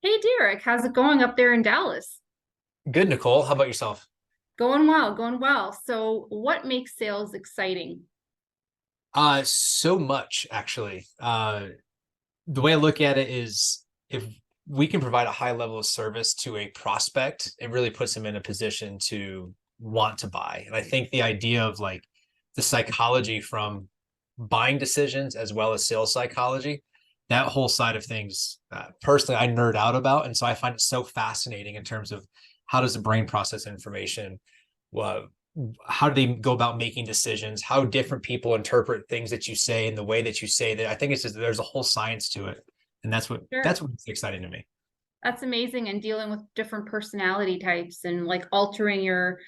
Hey Derek, how's it going up there in Dallas? Good, Nicole. How about yourself? Going well, going well. So, what makes sales exciting? So much actually. The way I look at it is if we can provide a high level of service to a prospect, it really puts them in a position to want to buy. And I think the idea of like the psychology from buying decisions as well as sales psychology, that whole side of things, personally, I nerd out about. And so I find it so fascinating in terms of how does the brain process information? Well, how do they go about making decisions? How different people interpret things that you say and the way that you say that. I think it's just there's a whole science to it, and that's Sure. what's exciting to me. That's amazing. And dealing with different personality types and like altering your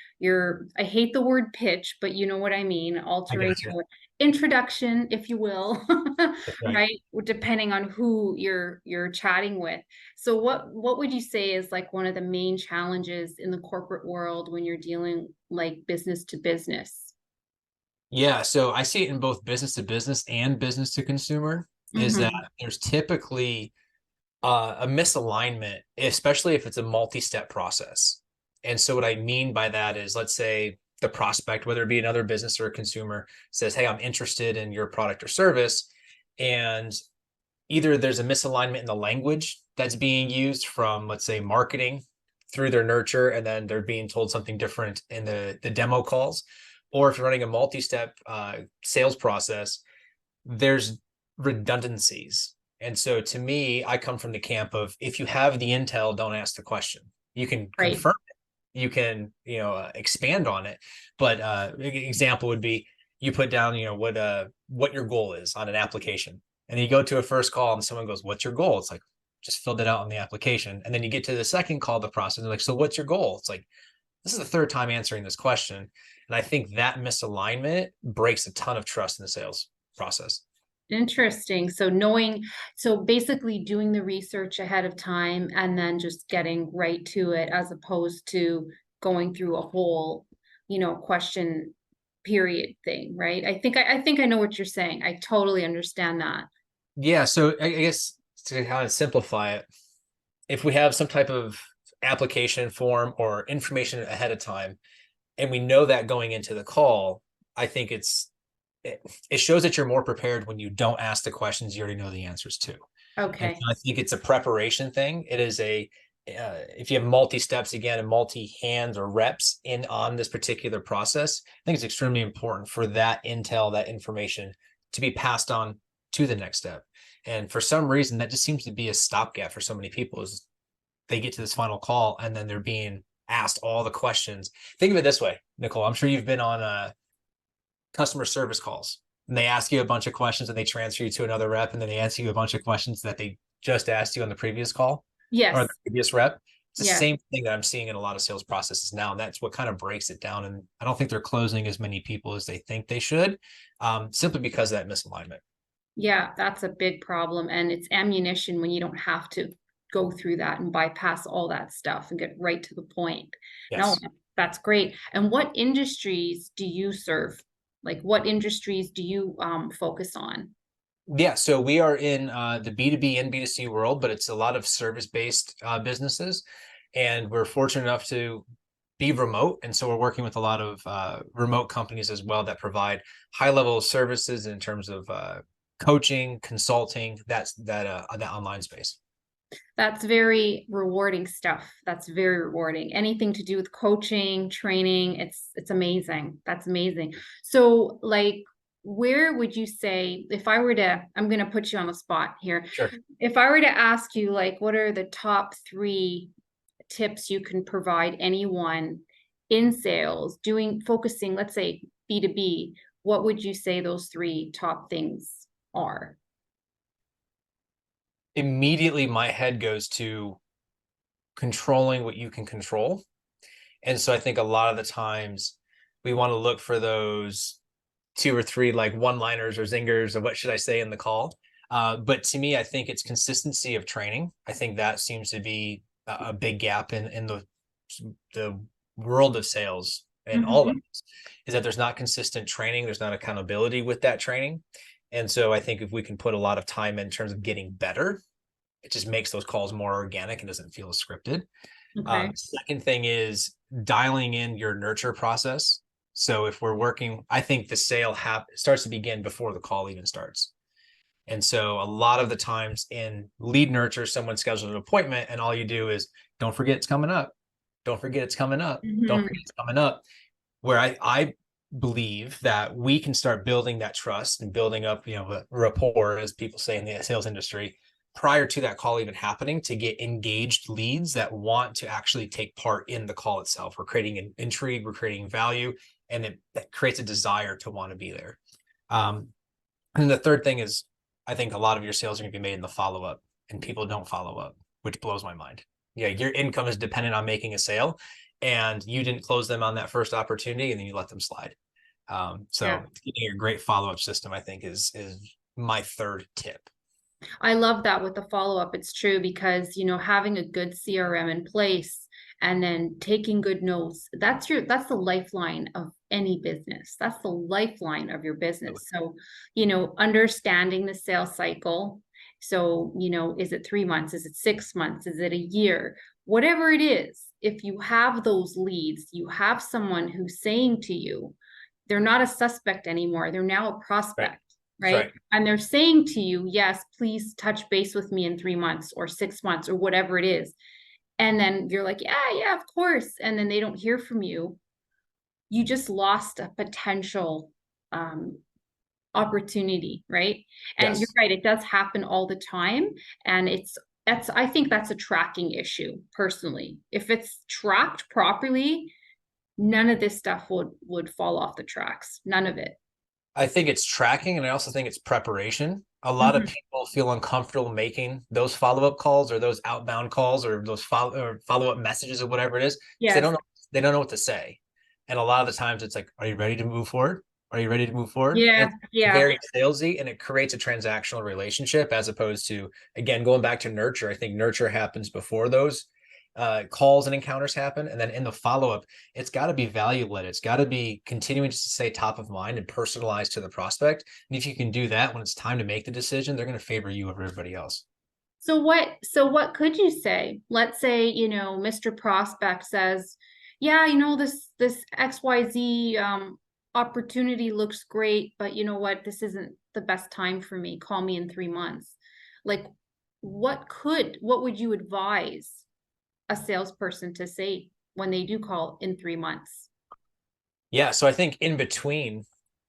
I hate the word pitch, but you know what I mean, I altering got you. your introduction, if you will, That's right. right? Depending on who you're chatting with. So what would you say is like one of the main challenges in the corporate world when you're dealing like business to business? Yeah, so I see it in both business to business and business to consumer. Is that Hmm. there's typically a misalignment, especially if it's a multi-step process. And so what I mean by that is, let's say the prospect, whether it be another business or a consumer, says, "Hey, I'm interested in your product or service," and either there's a misalignment in the language that's being used from, let's say, marketing through their nurture, and then they're being told something different in the demo calls, or if you're running a multi-step sales process, there's redundancies. And so to me, I come from the camp of if you have the intel, don't ask the question. You can Right. confirm it, you can, expand on it. But example would be you put down, what your goal is on an application. And then you go to a first call and someone goes, "What's your goal?" It's like, just filled it out on the application. And then you get to the second call of the process, and they're like, "So what's your goal?" It's like, this is the third time answering this question. And I think that misalignment breaks a ton of trust in the sales process. Interesting. So knowing, so basically doing the research ahead of time and then just getting right to it as opposed to going through a whole, question period thing, right? I think I know what you're saying. I totally understand that. Yeah, so I guess to kind of simplify it, if we have some type of application form or information ahead of time, and we know that going into the call, I think it shows that you're more prepared when you don't ask the questions you already know the answers to. And Okay. so I think it's a preparation thing. It is if you have multi steps again and multi hands or reps in on this particular process, I think it's extremely important for that intel, that information to be passed on to the next step. And for some reason, that just seems to be a stopgap for so many people is they get to this final call and then they're being asked all the questions. Think of it this way, Nicole. I'm sure you've been on customer service calls and they ask you a bunch of questions and they transfer you to another rep and then they answer you a bunch of questions that they just asked you on the previous call or the Yes. previous rep. It's the Yes. same thing that I'm seeing in a lot of sales processes now. And that's what kind of breaks it down. And I don't think they're closing as many people as they think they should, simply because of that misalignment. Yeah, that's a big problem. And it's ammunition when you don't have to go through that and bypass all that stuff and get right to the point. No, Yes. that's great. And what industries do you serve? Like what industries do you focus on? Yeah, so we are in the B2B and B2C world, but it's a lot of service-based businesses. And we're fortunate enough to be remote. And so we're working with a lot of remote companies as well that provide high-level services in terms of coaching, consulting, that online space. That's very rewarding stuff. That's very rewarding. Anything to do with coaching, training, it's amazing. That's amazing. So like where would you say if I were to I'm going to put you on the spot here. Sure. If I were to ask you like what are the top 3 tips you can provide anyone in sales doing focusing let's say B2B, what would you say those 3 top things are? Immediately, my head goes to controlling what you can control. And so I think a lot of the times we want to look for those two or three like one-liners or zingers or what should I say in the call. But to me, I think it's consistency of training. I think that seems to be a big gap in the world of sales and all of Mhm. this is that there's not consistent training, there's not accountability with that training. And so I think if we can put a lot of time in terms of getting better, it just makes those calls more organic and doesn't feel as scripted. Okay. Second thing is dialing in your nurture process. So if we're working, I think the sale starts to begin before the call even starts. And so a lot of the times in lead nurture, someone schedules an appointment and all you do is don't forget it's coming up. Don't forget it's coming up. Don't forget Mhm. it's coming up. Where I believe that we can start building that trust and building up, a rapport, as people say in the sales industry, prior to that call even happening, to get engaged leads that want to actually take part in the call itself. We're creating an intrigue, we're creating value, and that creates a desire to want to be there. And the third thing is, I think a lot of your sales are going to be made in the follow-up, and people don't follow up, which blows my mind. Yeah, your income is dependent on making a sale, and you didn't close them on that first opportunity, and then you let them slide. Yeah. So getting a great follow-up system, I think, is my third tip. I love that with the follow-up. It's true because, having a good CRM in place and then taking good notes, that's the lifeline of any business. That's the lifeline of your business. So, understanding the sales cycle. So, is it 3 months? Is it 6 months? Is it a year? Whatever it is, if you have those leads, you have someone who's saying to you, they're not a suspect anymore. They're now a Right. prospect, That's right? right. And they're saying to you, yes, please touch base with me in 3 months or 6 months or whatever it is. And then you're like, yeah, of course. And then they don't hear from you. You just lost a potential um, opportunity, right? And you're Yes. right, it does happen all the time. And I think that's a tracking issue personally. If it's tracked properly, none of this stuff would fall off the tracks. None of it. I think it's tracking, and I also think it's preparation. A lot of Mhm. people feel uncomfortable making those follow-up calls or those outbound calls or those follow-up messages or whatever it is, because Yes. they don't know what to say. And a lot of the times it's like, are you ready to move forward? Are you ready to move forward? And Yeah. it's Yeah. very salesy, and it creates a transactional relationship as opposed to, again, going back to nurture. I think nurture happens before those calls and encounters happen. And then in the follow-up, it's got to be value led. It's got to be continuing to stay top of mind and personalized to the prospect. And if you can do that when it's time to make the decision, they're going to favor you over everybody else. So what could you say? Let's say, Mr. Prospect says, yeah, this XYZ opportunity looks great, but you know what? This isn't the best time for me. Call me in 3 months. Like, what would you advise a salesperson to say when they do call in 3 months? Yeah. So I think in between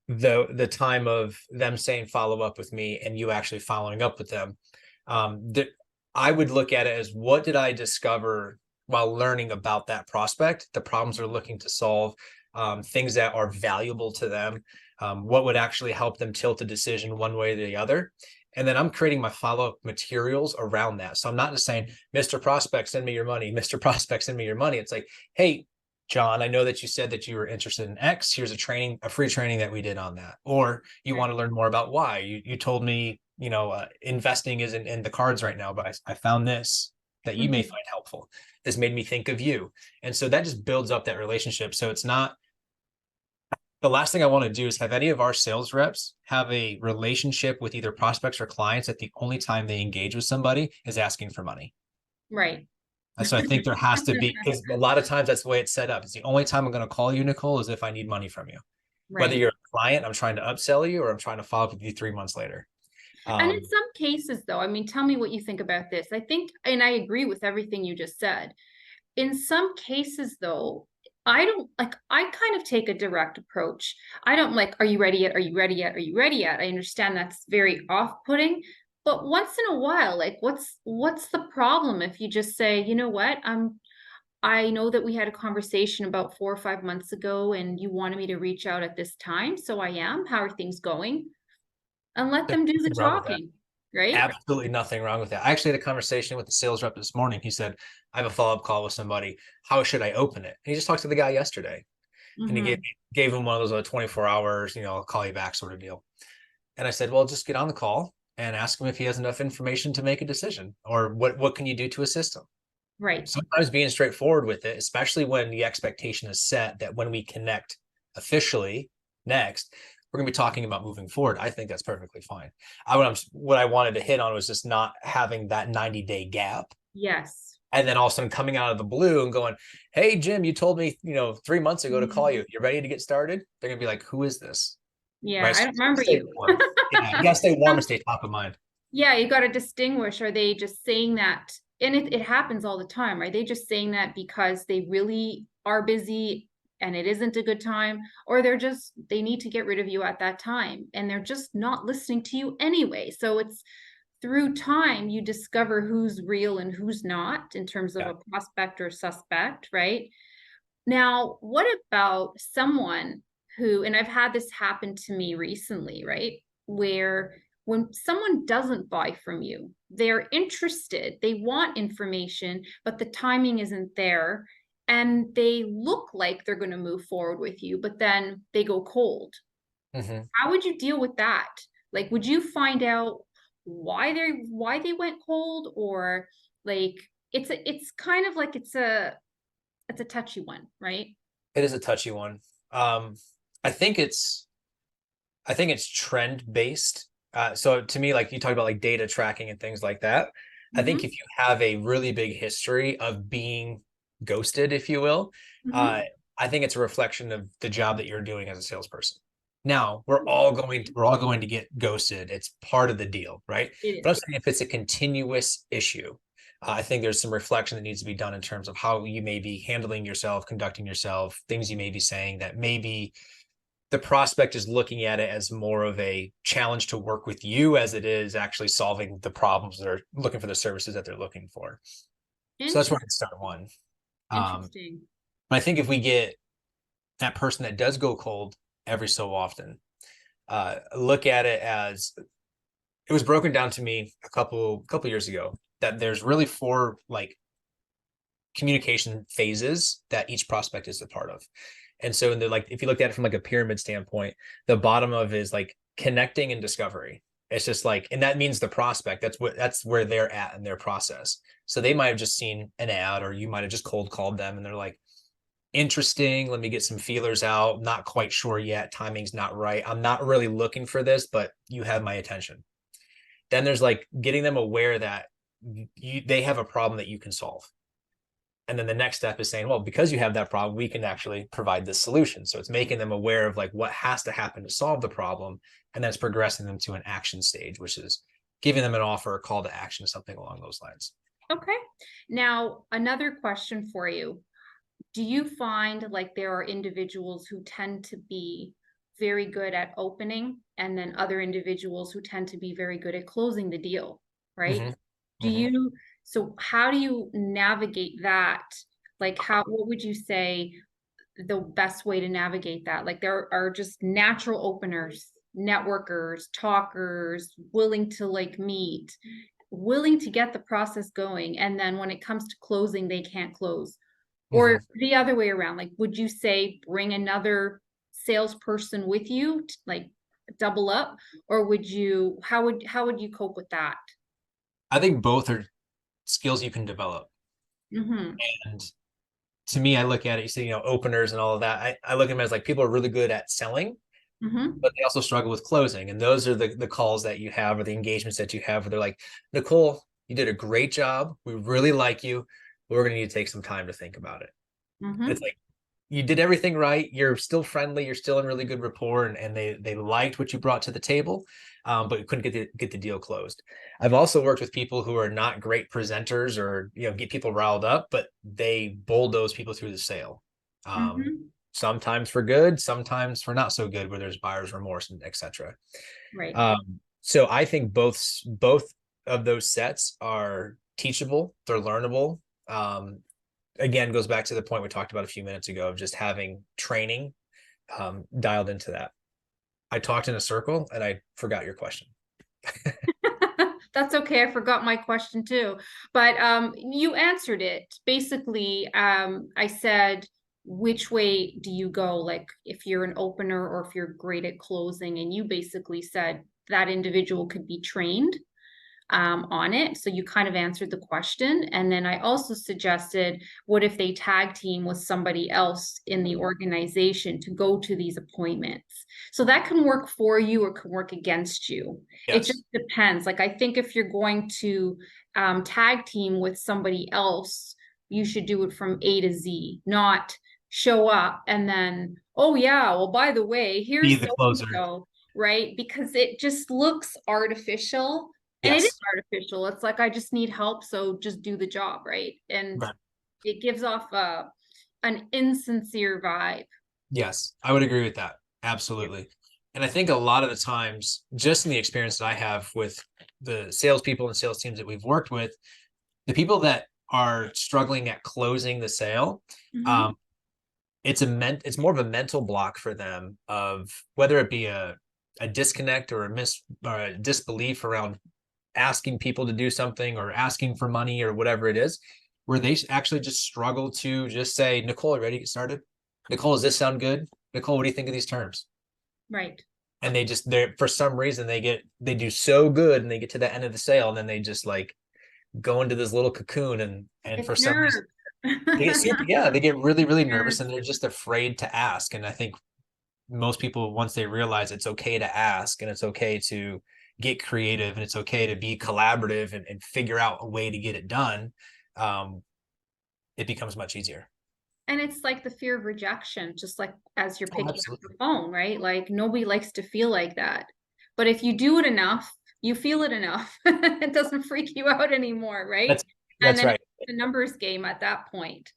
the time of them saying follow up with me and you actually following up with them, that I would look at it as, what did I discover while learning about that prospect, the problems they're looking to solve, things that are valuable to them, what would actually help them tilt a decision one way or the other. And then I'm creating my follow-up materials around that. So I'm not just saying, Mr. Prospect, send me your money. Mr. Prospect, send me your money. It's like, hey, John, I know that you said that you were interested in X. Here's a free training that we did on that. Or you Right. want to learn more about Y. You told me, investing isn't in the cards right now, but I found this that you may Mhm. find helpful. This made me think of you. And so that just builds up that relationship. So it's not, the last thing I want to do is have any of our sales reps have a relationship with either prospects or clients that the only time they engage with somebody is asking for money. Right. And so I think there has to be, because a lot of times that's the way it's set up. It's the only time I'm going to call you, Nicole, is if I need money from you. Whether Right. you're a client, I'm trying to upsell you, or I'm trying to follow up with you 3 months later. And in Um, some cases, though, I mean, tell me what you think about this. I think, and I agree with everything you just said. In some cases, though, I kind of take a direct approach. I don't like, are you ready yet? Are you ready yet? Are you ready yet? I understand that's very off-putting, but once in a while, like what's the problem if you just say, you know what? I know that we had a conversation about 4 or 5 months ago and you wanted me to reach out at this time, so I am. How are things going? And let there's them do the nothing wrong with that. talking, right? Absolutely nothing wrong with that. I actually had a conversation with the sales rep this morning. He said, I have a follow-up call with somebody. How should I open it? And he just talked to the guy yesterday, and he Mm-hmm. gave him one of those 24 hours, I'll call you back sort of deal. And I said, well, just get on the call and ask him if he has enough information to make a decision, or what can you do to assist him? Right. Sometimes being straightforward with it, especially when the expectation is set that when we connect officially next, we're going to be talking about moving forward, I think that's perfectly fine. What I wanted to hit on was just not having that 90-day gap. Yes. And then all of a sudden coming out of the blue and going, hey, Jim, you told me, 3 months ago to call you. You're ready to get started? They're going to be like, who is this? Yeah, Right. I So don't remember stay you. warm. Yeah. You got to stay warm and stay top of mind. Yeah, you got to distinguish. Are they just saying that? And it happens all the time. Are they just saying that because they really are busy and it isn't a good time? Or they need to get rid of you at that time and they're just not listening to you anyway. So it's through time, you discover who's real and who's not in terms of Yeah. a prospect or suspect, right? Now, what about someone who, and I've had this happen to me recently, right? Where when someone doesn't buy from you, they're interested, they want information, but the timing isn't there. And they look like they're going to move forward with you, but then they go cold. Mm-hmm. How would you deal with that? Like, would you find out why they went cold, or like it's kind of like it's a touchy one, right? It is a touchy one. Um, I think it's trend based. So to me, like you talk about like data tracking and things like that. I think Mm-hmm. if you have a really big history of being ghosted, if you will, Mm-hmm. uh, I think it's a reflection of the job that you're doing as a salesperson. Now, we're all going to get ghosted. It's part of the deal, right? It But I'm is. saying if it's a continuous issue, I think there's some reflection that needs to be done in terms of how you may be handling yourself, conducting yourself, things you may be saying that maybe the prospect is looking at it as more of a challenge to work with you as it is actually solving the problems that are looking for the services that they're looking for. So that's where Interesting. I'd start one. Interesting. But I think if we get that person that does go cold every so often, look at it as it was broken down to me a couple years ago that there's really four like communication phases that each prospect is a part of. And so in the like if you look at it from like a pyramid standpoint, the bottom of is like connecting and discovery. It's just like, and that means the prospect, that's where they're at in their process. So they might have just seen an ad or you might have just cold called them and they're like, interesting, let me get some feelers out, not quite sure yet, timing's not right, I'm not really looking for this, but you have my attention. Then there's like getting them aware that they have a problem that you can solve. And then the next step is saying, well, because you have that problem, we can actually provide this solution. So it's making them aware of like what has to happen to solve the problem. And then it's progressing them to an action stage, which is giving them an offer, a call to action, something along those lines. Okay. Now, another question for you. Do you find like there are individuals who tend to be very good at opening and then other individuals who tend to be very good at closing the deal, right? Mm-hmm. Do Mm-hmm. you, so how do you navigate that? Like what would you say the best way to navigate that? Like there are just natural openers, networkers, talkers, willing to like meet, willing to get the process going. And then when it comes to closing, they can't close. Mm-hmm. Or the other way around, like, would you say bring another salesperson with you, like double up, or how would you cope with that? I think both are skills you can develop. Mm-hmm. And to me, I look at it, you see, openers and all of that. I look at them as like people are really good at selling, Mm-hmm. but they also struggle with closing. And those are the calls that you have or the engagements that you have where they're like, Nicole, you did a great job. We really like you. But we're going to need to take some time to think about it. It's Mm-hmm. like you did everything right. You're still friendly. You're still in really good rapport, and they liked what you brought to the table, but you couldn't get the deal closed. I've also worked with people who are not great presenters or get people riled up, but they bulldoze people through the sale. Mm-hmm. Sometimes for good, sometimes for not so good, where there's buyer's remorse and etc. Right. So I think both of those sets are teachable. They're learnable. Again, goes back to the point we talked about a few minutes ago of just having training dialed into that. I talked in a circle and I forgot your question. That's okay. I forgot my question too. But you answered it. Basically, I said, which way do you go? Like if you're an opener or if you're great at closing, and you basically said that individual could be trained. on it. So you kind of answered the question. And then I also suggested, what if they tag team with somebody else in the organization to go to these appointments? So that can work for you or can work against you. It Yes. just depends. Like, I think if you're going to tag team with somebody else, you should do it from A to Z, not show up and then, oh yeah, well, by the way, Be here's the so and closer. so, right? Because it just looks artificial, and it is Yes. artificial. It's like, I just need help, so just do the job, right? And Right. it gives off an insincere vibe. Yes, I would agree with that. Absolutely. And I think a lot of the times, just in the experience that I have with the salespeople and sales teams that we've worked with, the people that are struggling at closing the sale, Mhm. um, it's more of a mental block for them of whether it be a disconnect or or a disbelief around asking people to do something or asking for money or whatever it is, where they actually just struggle to just say, Nicole, ready to get started? Nicole, does this sound good? Nicole, what do you think of these terms? Right. And they're for some reason they do so good and they get to the end of the sale and then they just like go into this little cocoon and It's for some reason nerves. they get super, yeah, they get really, really nervous Nerves. and they're just afraid to ask. And I think most people, once they realize it's okay to ask and it's okay to get creative and it's okay to be collaborative and figure out a way to get it done, um, it becomes much easier. And it's like the fear of rejection, just like as you're Oh, picking up the absolutely. phone, right? Like, nobody likes to feel like that. But if you do it enough, you feel it enough. It doesn't freak you out anymore, right? That's And that's then right. it's the numbers game at that point.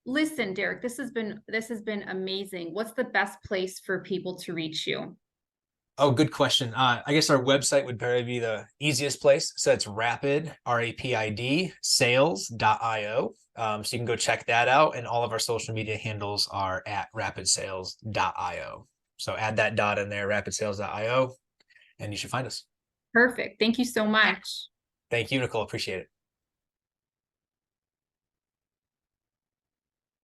Listen, Derek, this has been amazing. What's the best place for people to reach you? Oh, good question. I guess our website would probably be the easiest place. So it's rapid, RAPID, sales.io. So you can go check that out. And all of our social media handles are at rapidsales.io. So add that dot in there, rapidsales.io, and you should find us. Perfect. Thank you so much. Thank you, Nicole. Appreciate it.